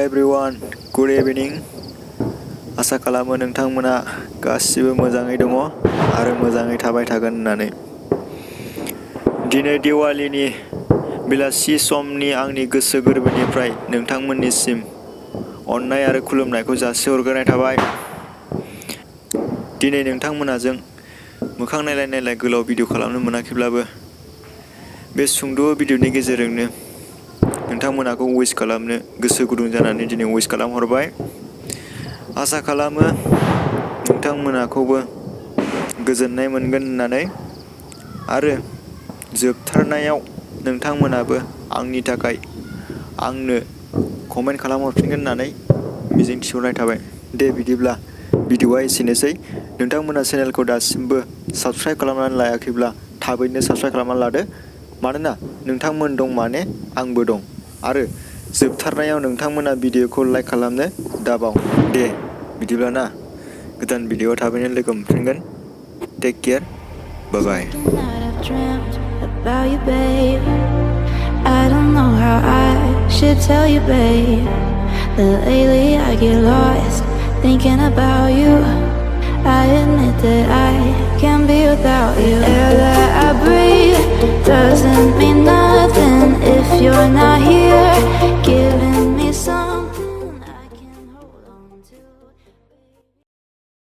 Hello everyone, good evening. आसा खालामो नोंथांमोना गासिबो मोजाङै दङ आरो मोजाङै थाबाय थागोन होननानै। दिनै दिवालीनि बेलासि समनि आंनि गोसो गोरबोनिफ्राय नोंथांमोननिसिम अननाय आरो खुलुमनायखौ जासिहरग्रोनाय थाबाय। दिनै नोंथांमोनाजों मोखां नायलाय नायलाय गोलाव भिडिअ खालामनो मोनाखैब्लाबो बे सुंद' भिडिअनि गेजेरजोंनो नोंथांमोनाखौ विश खालामनो गोसो गुदुं जानानै दिनै विश खालामहरबाय। आसा खालामो नोंथांमोनाखौबो गोजोननाय मोनगोन होननानै आरो जोबथारनायाव नोंथांमोनाबो आंनि थाखाय आंनो कमेन्ट खालामहरफिनगोन होननानै मिजिं थिहरनाय थाबाय। दे बिदिब्ला भिडिअआ एसेनोसै। नोंथांमोना चेनेलखौ दासिमबो साबस्क्राइब खालामनानै लायाखैब्ला थाबैनो साबस्क्राइब खालामनानै लादो। मानोना नोंथांमोन दं माने आंबो दं। आरो जोबथारनायाव नोंथांमोना भिडिअखौ लाइक खालामनो दाबाव। दे बिदिब्ला ना, गोदान भिडिअआव थाबैनो लोगो मोनफिनगोन। Take care, bye bye. I don't know how I should tell you, babe, that lately I get lost thinking about you. I admit that I can't be without you. The air that I breathe doesn't mean nothing.